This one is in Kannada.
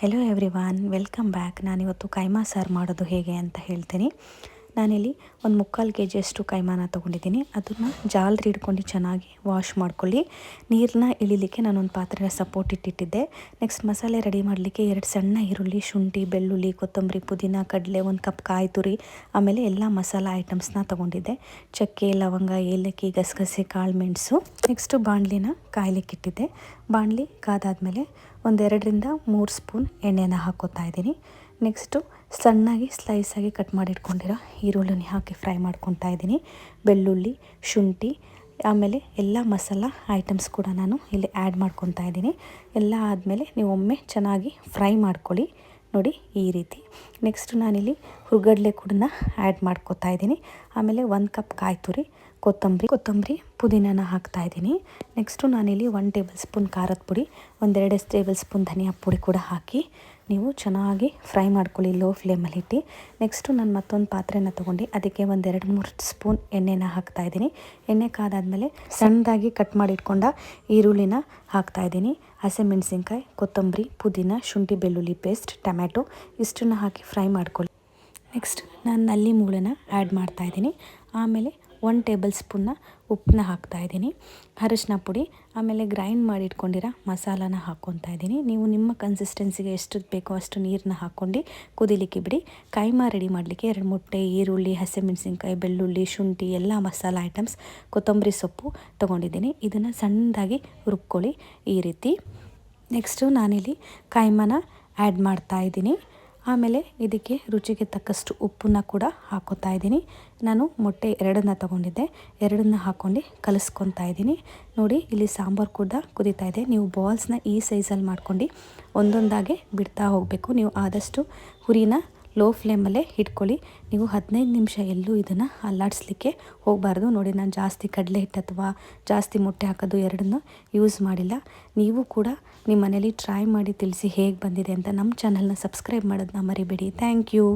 Hello everyone, welcome back. ನಾನಿವತ್ತು ಕೈಮಾ ಸಾರು ಮಾಡೋದು ಹೇಗೆ ಅಂತ ಹೇಳ್ತೀನಿ. ನಾನಿಲ್ಲಿ ಒಂದು 3/4 kg ಅಷ್ಟು ಕೈಮಾನ ತೊಗೊಂಡಿದ್ದೀನಿ. ಅದನ್ನು ಜಾಲರಿ ಹಿಡ್ಕೊಂಡು ಚೆನ್ನಾಗಿ ವಾಶ್ ಮಾಡ್ಕೊಳ್ಳಿ. ನೀರನ್ನ ಇಳಿಲಿಕ್ಕೆ ನಾನೊಂದು ಪಾತ್ರೆನ ಸಪೋರ್ಟ್ ಇಟ್ಟಿದ್ದೆ. ನೆಕ್ಸ್ಟ್ ಮಸಾಲೆ ರೆಡಿ ಮಾಡಲಿಕ್ಕೆ 2 ಸಣ್ಣ ಈರುಳ್ಳಿ, ಶುಂಠಿ, ಬೆಳ್ಳುಳ್ಳಿ, ಕೊತ್ತಂಬರಿ, ಪುದೀನ, ಕಡಲೆ, 1 ಕಪ್ ಕಾಯಿ ತುರಿ, ಆಮೇಲೆ ಎಲ್ಲ ಮಸಾಲ ಐಟಮ್ಸ್ನ ತೊಗೊಂಡಿದ್ದೆ. ಚಕ್ಕೆ, ಲವಂಗ, ಏಲಕ್ಕಿ, ಗಸಗಸೆ, ಕಾಳು ಮೆಣಸು. ನೆಕ್ಸ್ಟು ಬಾಣಲಿನ ಕಾಯ್ಲಿಕ್ಕೆ ಇಟ್ಟಿದ್ದೆ. ಬಾಣಲಿ ಕಾದಾದಮೇಲೆ 1-2 ರಿಂದ 3 ಸ್ಪೂನ್ ಎಣ್ಣೆನ ಹಾಕೋತಾ ಇದ್ದೀನಿ. ನೆಕ್ಸ್ಟು ಸಣ್ಣಾಗಿ ಸ್ಲೈಸಾಗಿ ಕಟ್ ಮಾಡಿಟ್ಕೊಂಡಿರೋ ಈರುಳ್ಳಿನ ಹಾಕಿ ಫ್ರೈ ಮಾಡ್ಕೊತಾ ಇದ್ದೀನಿ. ಬೆಳ್ಳುಳ್ಳಿ, ಶುಂಠಿ, ಆಮೇಲೆ ಎಲ್ಲ ಮಸಾಲ ಐಟಮ್ಸ್ ಕೂಡ ನಾನು ಇಲ್ಲಿ ಆ್ಯಡ್ ಮಾಡ್ಕೊತಾ ಇದ್ದೀನಿ. ಎಲ್ಲ ಆದಮೇಲೆ ನೀವು ಒಮ್ಮೆ ಚೆನ್ನಾಗಿ ಫ್ರೈ ಮಾಡ್ಕೊಳ್ಳಿ. ನೋಡಿ ಈ ರೀತಿ. ನೆಕ್ಸ್ಟು ನಾನಿಲ್ಲಿ ಹುರ್ಗಡ್ಲೆ ಕೂಡ ಆ್ಯಡ್ ಮಾಡ್ಕೊತಾ ಇದ್ದೀನಿ. ಆಮೇಲೆ 1 ಕಪ್ ಕಾಯಿ ತುರಿ, ಕೊತ್ತಂಬರಿ, ಪುದೀನನ ಹಾಕ್ತಾ ಇದ್ದೀನಿ. ನೆಕ್ಸ್ಟು ನಾನಿಲ್ಲಿ 1 ಟೇಬಲ್ ಸ್ಪೂನ್ ಖಾರದ ಪುಡಿ, 1-2 ಟೇಬಲ್ ಸ್ಪೂನ್ ಧನಿಯಾ ಪುಡಿ ಕೂಡ ಹಾಕಿ ನೀವು ಚೆನ್ನಾಗಿ ಫ್ರೈ ಮಾಡ್ಕೊಳ್ಳಿ ಲೋ ಫ್ಲೇಮಲ್ಲಿ ಇಟ್ಟು. ನೆಕ್ಸ್ಟು ನಾನು ಮತ್ತೊಂದು ಪಾತ್ರೆನ ತೊಗೊಂಡು ಅದಕ್ಕೆ 1-2-3 ಸ್ಪೂನ್ ಎಣ್ಣೆನ ಹಾಕ್ತಾ ಇದ್ದೀನಿ. ಎಣ್ಣೆ ಕಾದಾದಮೇಲೆ ಸಣ್ಣದಾಗಿ ಕಟ್ ಮಾಡಿಟ್ಕೊಂಡ ಈರುಳ್ಳಿನ ಹಾಕ್ತಾ ಇದ್ದೀನಿ. ಹಸಿಮೆಣಸಿನ್ಕಾಯಿ, ಕೊತ್ತಂಬರಿ, ಪುದೀನ, ಶುಂಠಿ, ಬೆಳ್ಳುಳ್ಳಿ ಪೇಸ್ಟ್, ಟೊಮ್ಯಾಟೊ ಇಷ್ಟನ್ನು ಹಾಕಿ ಫ್ರೈ ಮಾಡ್ಕೊಳ್ಳಿ. ನೆಕ್ಸ್ಟ್ ನಾನು ನಲ್ಲಿ ಮೂಳನ್ನ ಆ್ಯಡ್ ಮಾಡ್ತಾಯಿದ್ದೀನಿ. ಆಮೇಲೆ 1 ಟೇಬಲ್ ಸ್ಪೂನ್ನ ಉಪ್ಪನ್ನ ಹಾಕ್ತಾಯಿದ್ದೀನಿ, ಅರಿಶಿನ ಪುಡಿ, ಆಮೇಲೆ ಗ್ರೈಂಡ್ ಮಾಡಿ ಇಟ್ಕೊಂಡಿರೋ ಮಸಾಲಾನ ಹಾಕ್ಕೊತಾ ಇದ್ದೀನಿ. ನೀವು ನಿಮ್ಮ ಕನ್ಸಿಸ್ಟೆನ್ಸಿಗೆ ಎಷ್ಟು ಬೇಕೋ ಅಷ್ಟು ನೀರನ್ನ ಹಾಕ್ಕೊಂಡು ಕುದಿಲಿಕ್ಕೆ ಬಿಡಿ. ಕೈಮಾ ರೆಡಿ ಮಾಡಲಿಕ್ಕೆ 2 ಮೊಟ್ಟೆ, ಈರುಳ್ಳಿ, ಹಸಿಮೆಣಸಿನ್ಕಾಯಿ, ಬೆಳ್ಳುಳ್ಳಿ, ಶುಂಠಿ, ಎಲ್ಲ ಮಸಾಲ ಐಟಮ್ಸ್, ಕೊತ್ತಂಬರಿ ಸೊಪ್ಪು ತೊಗೊಂಡಿದ್ದೀನಿ. ಇದನ್ನು ಸಣ್ಣದಾಗಿ ರುಬ್ಕೊಳ್ಳಿ ಈ ರೀತಿ. ನೆಕ್ಸ್ಟು ನಾನಿಲ್ಲಿ ಕೈಮಾನ ಆ್ಯಡ್ ಮಾಡ್ತಾಯಿದ್ದೀನಿ. ಆಮೇಲೆ ಇದಕ್ಕೆ ರುಚಿಗೆ ತಕ್ಕಷ್ಟು ಉಪ್ಪನ್ನ ಕೂಡ ಹಾಕೋತಾ ಇದ್ದೀನಿ. ನಾನು ಮೊಟ್ಟೆ 2 ತೊಗೊಂಡಿದ್ದೆ, 2 ಹಾಕ್ಕೊಂಡು ಕಲಿಸ್ಕೊತಾ ಇದ್ದೀನಿ. ನೋಡಿ ಇಲ್ಲಿ ಸಾಂಬಾರು ಕೂಡ ಕುದೀತಾ ಇದೆ. ನೀವು ಬಾಲ್ಸ್ನ ಈ ಸೈಜಲ್ಲಿ ಮಾಡ್ಕೊಂಡು ಒಂದೊಂದಾಗೆ ಬಿಡ್ತಾ ಹೋಗಬೇಕು. ನೀವು ಆದಷ್ಟು ಹುರಿನ ಲೋ ಫ್ಲೇಮಲ್ಲೇ ಇಟ್ಕೊಳ್ಳಿ. ನೀವು 15 ನಿಮಿಷ ಎಲ್ಲೂ ಇದನ್ನು ಅಲ್ಲಾಡಿಸ್ಲಿಕ್ಕೆ ಹೋಗಬಾರ್ದು. ನೋಡಿ ನಾನು ಜಾಸ್ತಿ ಕಡಲೆ ಹಿಟ್ಟು ಅಥವಾ ಜಾಸ್ತಿ ಮೊಟ್ಟೆ ಹಾಕೋದು ಎರಡನ್ನೂ ಯೂಸ್ ಮಾಡಿಲ್ಲ. ನೀವು ಕೂಡ ನಿಮ್ಮ ಮನೇಲಿ ಟ್ರೈ ಮಾಡಿ ತಿಳಿಸಿ ಹೇಗೆ ಬಂದಿದೆ ಅಂತ. ನಮ್ಮ ಚಾನಲ್ನ ಸಬ್ಸ್ಕ್ರೈಬ್ ಮಾಡೋದನ್ನ ಮರಿಬೇಡಿ. Thank you.